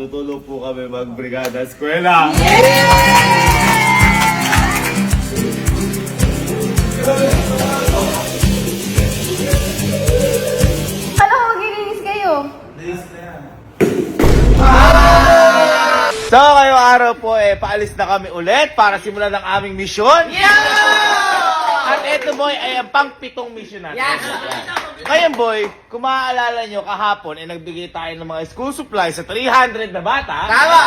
Tutulong po kami mag-brigada eskwela. Ano, magigingis kayo? So, ngayong araw po, paalis na kami ulit para simulan ang aming misyon. At eto boy, ay ang pang-pitong mission natin. Ngayon boy, kung maaalala nyo, kahapon, nagbigay tayo ng mga school supplies sa 300 na bata. Tama!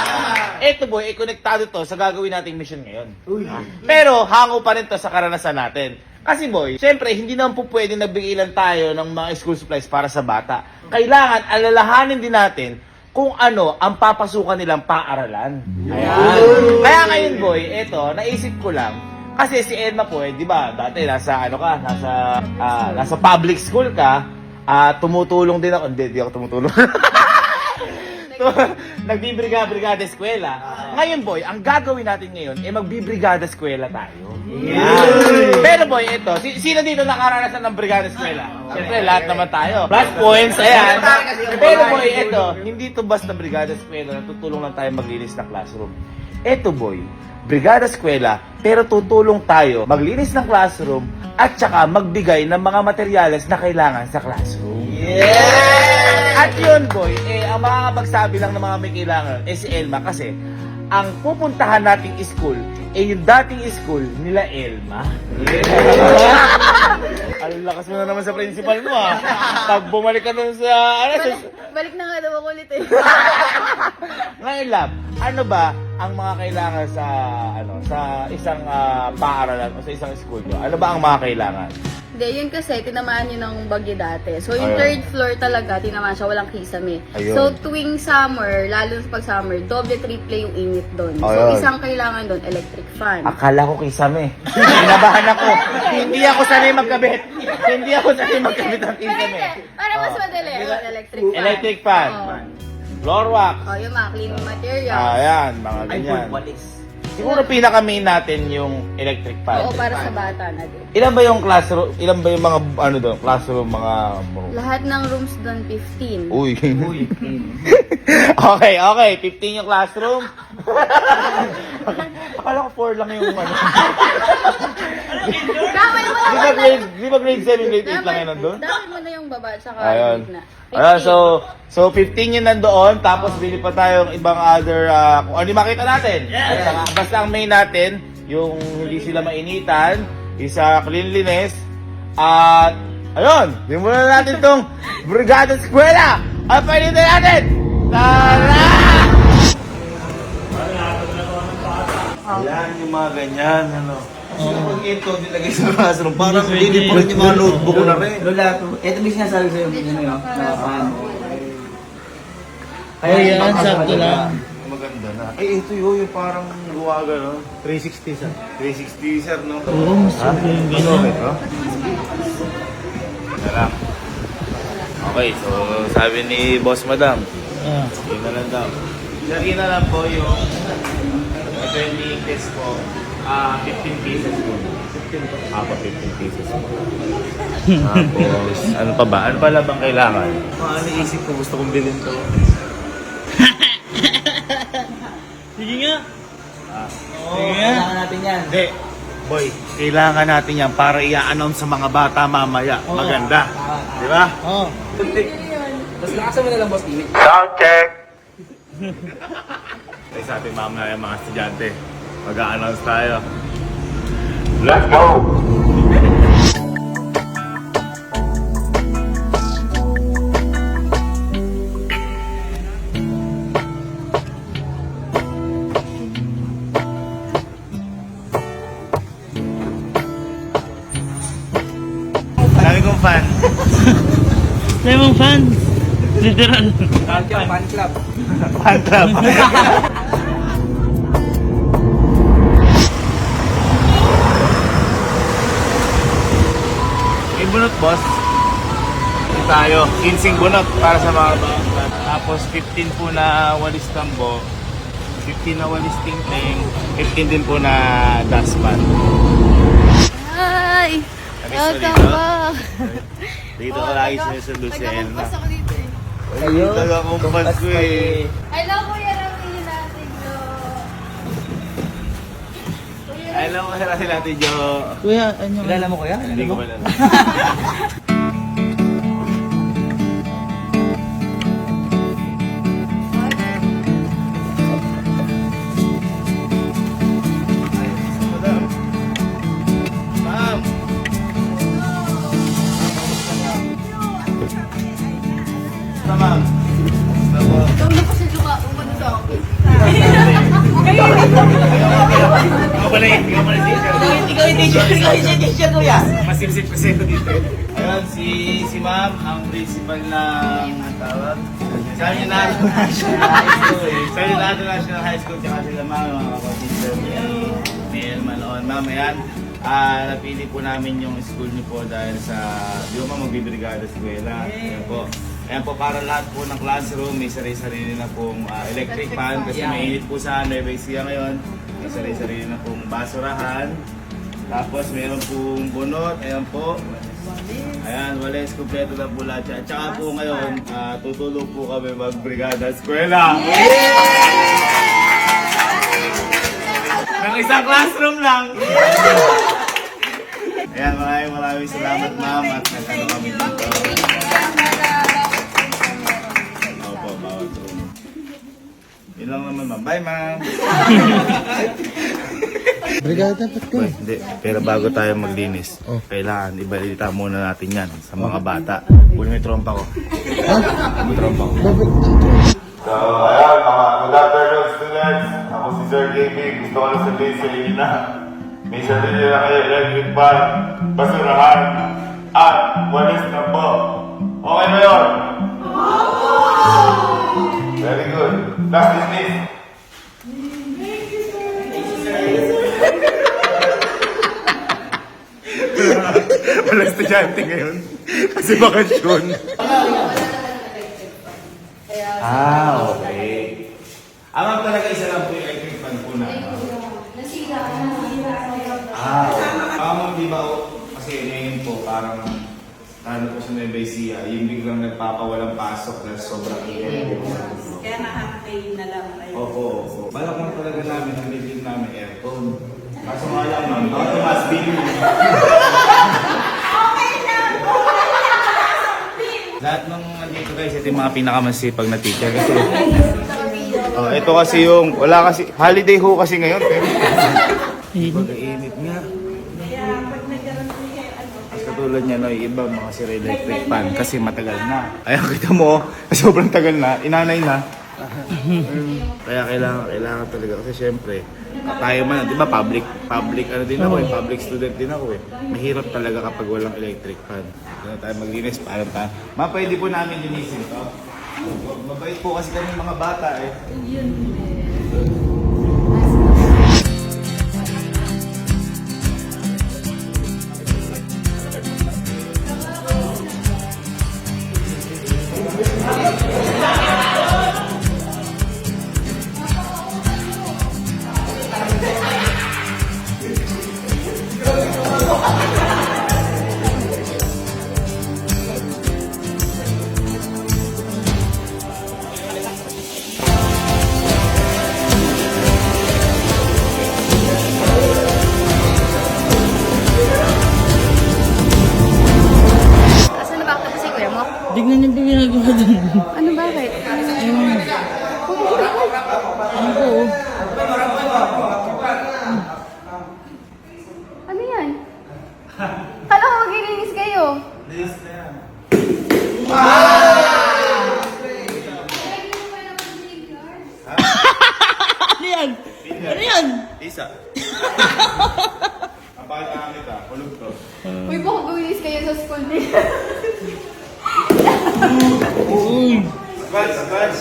Eto boy, konektado to sa gagawin nating mission ngayon. Pero, hango pa rin to sa karanasan natin. Kasi boy, syempre, hindi naman po pwede nagbigay lang tayo ng mga school supplies para sa bata. Kailangan, alalahanin din natin kung ano ang papasukan nilang paaralan. Ayan. Kaya ngayon boy, eto, naisip ko lang, kasi si Edma po, di ba, dati nasa nasa public school ka, tumutulong din ako. Hindi ako tumutulong. Nagbibrigada eskwela. Ngayon boy, ang gagawin natin ngayon magbibrigada eskwela tayo. Pero boy, ito, sino dito nakaranasan ng brigada eskwela? Siyempre, lahat naman tayo. Plus points, ayan. Pero boy, ito, hindi to basta brigada eskwela, natutulong lang tayo maglinis ng classroom. Ito boy, brigada eskwela, pero tutulong tayo maglinis ng classroom at saka magbigay ng mga materyales na kailangan sa classroom. At yun boy, ang makakapagsabi lang ng mga may kailangan si Elma kasi ang pupuntahan nating school yung dating school nila Elma. Ang lakas mo na naman sa principal mo Pag bumalik ka dun sa Balik na nga daw ako ulit Ngayon lab, ano ba ang mga kailangan sa isang paaralan o sa isang school nyo? Ano ba ang mga kailangan? Hindi, yun kasi, tinamaan yun ng bagyo dati. So, yung third floor talaga, tinamaan siya, walang kisame. Ayun. So, tuwing summer, lalo sa pag-summer, doble triple yung init doon. So, Ayun. isang kailangan doon, electric fan. Akala ko kisame. Kinabahan ako. Hindi ako sanay magkabit. Hindi ako sanay magkabit ng kisame. Para mas madali, electric fan. Electric fan. Oo. Floor wax. Yung mga cleaning materials. Ayan, mga ganyan. Siguro pinaka-main natin yung electric fan. Oo, para sa bata na din. Ilan ba yung classroom? Ilan ba yung mga doon? Classroom, mga Lahat ng rooms doon, 15. Uy. Okay. 15 yung classroom. Akala ko 4 lang yung Damay mo na Di ba grade 7, grade 8 lang yun nandun? Damay mo na yung baba, tsaka Ayun. gitna. Ayan, so 15 yun nandoon, tapos bili pa tayong ibang other, kung ano yung makita natin. Basta ang main natin, yung hindi sila mainitan, isa cleanliness, at ayun, simulan natin tong brigada eskwela. At painitin natin! Tara! Ayan yung mga ganyan, Pag ito, nilagay sa classroom, parang hindi pa rin yung mga notebook na rin. Lola, ito may sinasabi sa'yo, na paano. Kaya yan, sakto lang. Maganda na. Ito yung parang guwaga, no? 360, sir. 360, sir, no? Oo, mas okay yung gano'n. Tara. Okay, so sabi ni Boss Madam, Ah. yun na lang daw. Sir, yun na lang po yung 20 test po. 15 pieces po. 15 pieces po. Tapos, ano pa ba? Ano pala bang kailangan? Ano isip ko, gusto kong bilhin to. Sige nga. Sige nga. Kailangan natin yan. Hindi. Boy, kailangan natin yan para i-announce sa mga bata mamaya. Oo. Maganda. Di ba? Oo. Tapos lakasan mo na lang, boss, Timmy. Sound check! Ay sa ating mamaya yung mga estudyante. Mag-a-announce tayo. Let's go! Dami kong fan. Lemon fan. Literal. Fan club. Fan club. May bunot, boss. Ito tayo. 15 bunot para sa mga bata. Tapos 15 po na walis tambo. 15 na walis tingting. 15 din po na dustpan. Hi! Namiss mo Welcome dito? back! Dito ko lagi sinusunod si Elma. Nagkakapos ako dito Ayun. Talaga kong fans ko eh. Hello, Kuya Alam mo kasi natin, Jo. Kuya, ano? Kilala mo kuya? Hindi ko alam. Ma'am! Basta, ma'am. Basta po. Ikaw na kasi luka, umano sa akin. Ikaw pala yun. Ikaw pala teacher. Ikaw yung teacher kuya. Masipsip kasi ako dito. Ayun, si ma'am, ang principal ng tawag. San Leonardo National High School. San Leonardo National High School. Tsaka sila ma'am, mga kapatid ni Mel Manoon. Ma'am, ayan. Napili po namin yung school niyo po dahil sa, di ba magbibrigada sa eskwela. Ayan po. Ayan po, para lahat po ng classroom, may sarili-sarili na pong electric fan kasi mainit po sa Nueva Ecija ngayon. May sarili-sarili na pong basurahan. Tapos meron pong bunot, ayan po. Ayan, wales, kumpleto na po lahat siya. At saka po ngayon, tutulog po kami magbrigada sa eskwela. Ng isang classroom lang. Ayan, maraming salamat ma'am at nagkano kami dito. Opo, bawat room. Yun lang naman ma'am. Bye ma'am. Brigada, ba't ka? Hindi, pero bago tayo maglinis, kailangan ibalita muna natin yan sa mga bata. Kunin mo yung trompa ko. Yung trompa ko. So, ayan, mga good afternoon students. Ako si Sir KB. Gusto ko lang sabihin sa inyo na may sarili na kayo electric fan, basurahan, at walis na po. Okay ba yun? Very good. Last dismiss. Wala estudyante ngayon. Kasi bakasyon. Okay. Ma'am talaga isa lang po yung electric fan po na. Ma'am, di ba kasi ngayon po parang ano po sa Nueva Ecija, yung biglang nagpapawalang pasok na sobrang init. Kaya nakaka-pay na lang kayo. Opo. Balak mo talaga namin, nalilin namin aircon. Kaso nga lang ma'am, baka tumas bill. Lahat ng nandito guys, ito yung mga pinakamasipag na teacher kasi. Ito kasi yung, wala kasi, holiday ho kasi ngayon. Pero, pag-init nga. Kaya pag nagkaroon ko kayo, Mas katulad niya, no, yung iba mga sir electric fan kasi matagal na. Ayun, kita mo, sobrang tagal na, inanay na. Kaya kailangan talaga kasi syempre, tayo man, di ba public ano din ako public student din ako Mahirap talaga kapag walang electric fan. Kaya tayo maglinis, paano tayo? Ma, pwede po namin linisin to. Mabait po kasi kami mga bata Asan na ba ako si kuya mo? Tignan niyo po ginagawa dun. Ano bakit? Ano po? Ano yan? Kala ko maglilinis kayo. Linis na yan. Ano yan? Ano yan? Isa. Ang pakita kita, kulog to. Uy, baka maglinis kayo sa school din. Uy! Advance.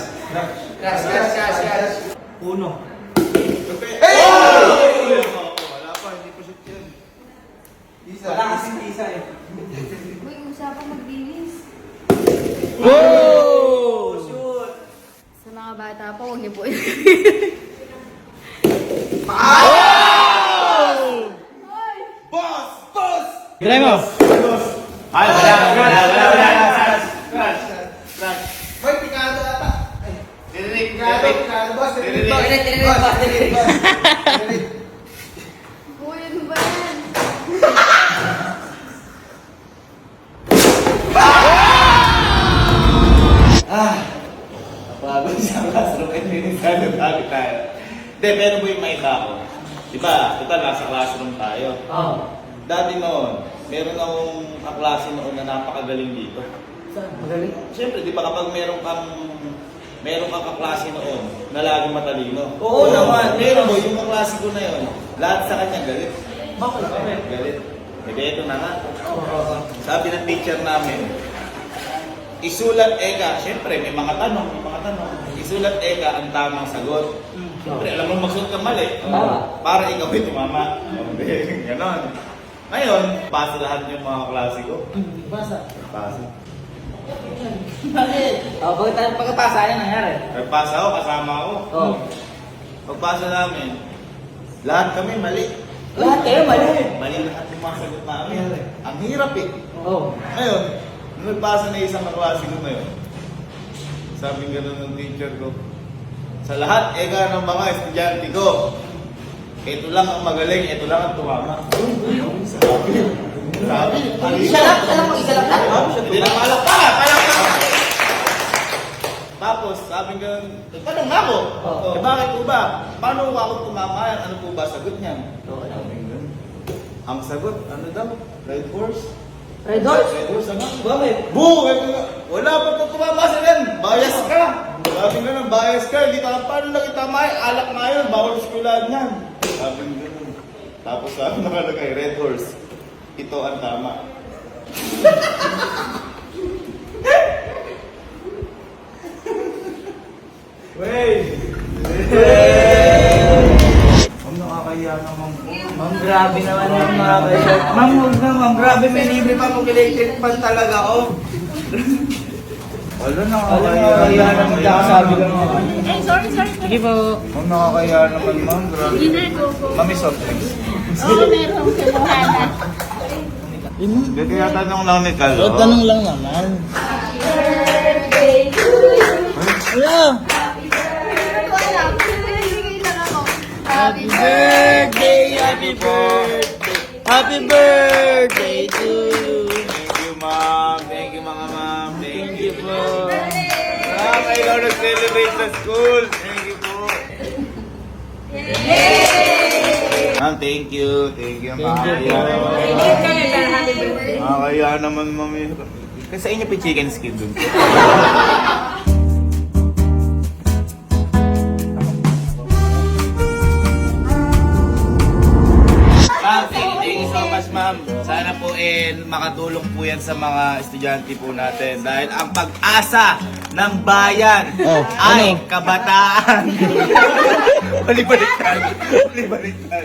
Uno. Wala pa, hindi pa shoot yan. Wala kasing isa eh. Uy, usapang maglinis. Wow! Shoot! Sa mga bata pa, huwag niyo po. Try mo! Ay, wala. Boy, pikado ata. Diririk. Pikado, boss. Diririk. Boss, diririk. Uy, Napagod sa classroom. Nagsasabi tayo. Hindi, pero po yung maita ko. Diba, total, nasa classroom tayo. Oo. Dati noon, meron akong kaklase noon na napakagaling dito. Magaling. Siyempre, di ba kapag meron kang kaklase noon na laging matalino? Oo naman. Meron mo, yung kaklase ko na yun, lahat sa kanya galit. Bakit? Galit. Hindi, ito na nga. Oo. Sabi ng teacher namin, isulat eka, siyempre may mga tanong. Isulat eka ang tamang sagot. Siyempre, alam mo magsulat ka mali. Para ikaw ay tumama. Ganon. Ngayon, pasa lahat yung mga klase ko. Basa. Pasa. Bakit? Pagkapasa, ano nangyari? Nagpasa ako, kasama ako. Oo. Pagpasa namin, lahat kami mali. Lahat kayo mali. Mali lahat yung mga sagot namin. Ang hirap eh. Oo. Ngayon, nung nagpasa na isang kaklase ko ngayon, sabi gano'n ng teacher ko, sa lahat eka ng mga estudyante ko, ito lang ang magaling, ito lang ang tumama. Sabi, Isa lang? Alam mo, isa lang na? hindi na palakpak. Tapos, sabi gano'n, tanong nga ako, Oo. bakit po ba? Paano ako tumama yan? Ano po ba sagot niyan? Oo. Sabi gano'n. Ang sagot, ano daw? Red horse? Red horse? Red horse, ano? Bakit? Boo! Wala pa ito tumama sa yan. Bias ka. Sabi nga nang bias ka. Hindi ka paano lang itamay. Alak na yun. Bawal eskwelahan yan. Sabi nga nung. Tapos sabi nakalagay, red horse. Ito ang tama. Wait! Ang nakakaya naman po. Ma'am, grabe naman yung mga kayo. Ma'am, huwag na, ma'am. Grabe, may libre pa mong electric fan talaga, oh. Wala Alam nakakaya mo, kaya naman kakasabi lang ako. Eh, sorry. Sige po. Ang nakakaya naman, ma'am. Grabe. Dinner ko po. Mami soft drinks. Oo, meron kinuhanan. Hindi kaya tanong lang ni Carlo. So, tanong lang naman. Wala. Happy birthday, happy birthday. Happy birthday to you. Thank you, ma'am. Thank you, mga ma'am. Thank you po. po. Kayo nag-celebrate sa school. Thank you po. Ma'am, thank you. Thank you, ma'am. Kaya naman, ma'am. Kasi sa inyo pa yung chicken skin dun. Ma'am, thank you so much, ma'am. Sana po makatulong po yan sa mga estudyante po natin. Dahil ang pag-asa ng bayan ay kabataan. Balik-baliktad. Balik-baliktad.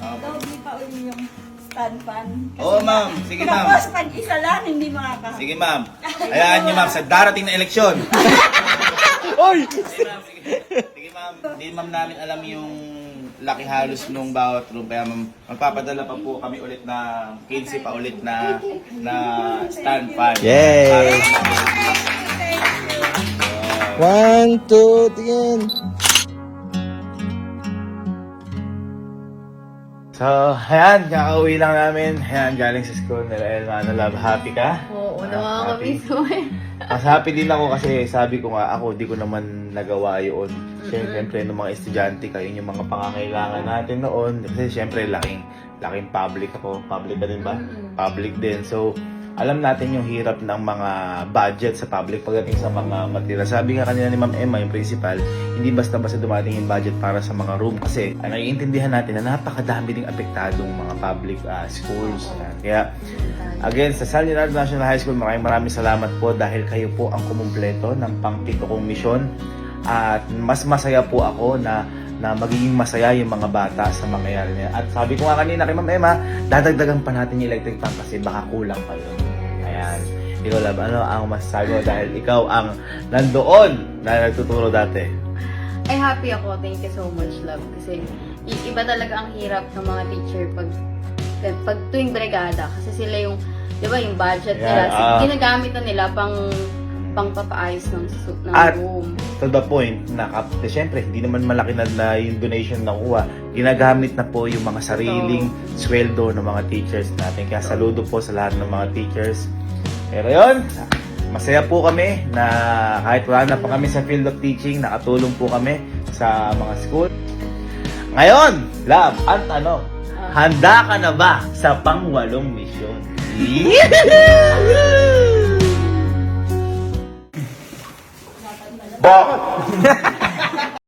Doble pa uli yung stand fan. Oo, ma'am. Sige, ma'am. Tapos pag isa lang, hindi makaka. Sige, ma'am. Hayaan niyo, ma'am, sa darating na eleksyon. Oy! Sige, ma'am. Sige, ma'am. Hindi, ma'am, namin alam yung laki halos nung bawat room. Kaya, ma'am, magpapadala pa po kami ulit na 15 pa ulit na stand fan. Yay! 1, 2, tingin. So, ayan, kakauwi lang namin. Ayan, galing sa school nila Elma. Love, happy ka? Oo, nakakamiss mo eh. Mas happy din ako kasi sabi ko nga, ako di ko naman nagawa yun. Siyempre, nung mga estudyante kayo, yung mga pangangailangan natin noon. Kasi siyempre, laking public ako. Public ka din ba? Public din. So, alam natin yung hirap ng mga budget sa public pagdating sa mga material. Sabi nga kanina ni Ma'am Emma, yung principal, hindi basta-basta dumating yung budget para sa mga room. Kasi naiintindihan natin na napakadami ding apektadong mga public schools. Kaya, again, sa San Leonardo National High School, maraming salamat po dahil kayo po ang kumumpleto ng pang-pito kong misyon. At mas masaya po ako na magiging masaya yung mga bata sa mangyayari niya. At sabi ko nga kanina kay Ma'am Emma, dadagdagan pa natin yung electric fan kasi baka kulang pa yun. Ayan. Ikaw, Love, ano ang masasabi mo dahil ikaw ang nandoon na nagtuturo dati? Ay, happy ako. Thank you so much, Love. Kasi iba talaga ang hirap ng mga teacher pag tuwing brigada. Kasi sila yung, di ba, yung budget nila. Ginagamit na nila pang papaayos ng At room. to the point na siyempre hindi naman malaki na yung donation na kuha. Ginagamit na po yung mga sariling sweldo ng mga teachers natin. Kaya saludo po sa lahat ng mga teachers. Pero yun, masaya po kami na kahit wala na pa kami sa field of teaching, nakatulong po kami sa mga school. Ngayon, love, ang tanong, handa ka na ba sa pang-8 misyon? Bakit?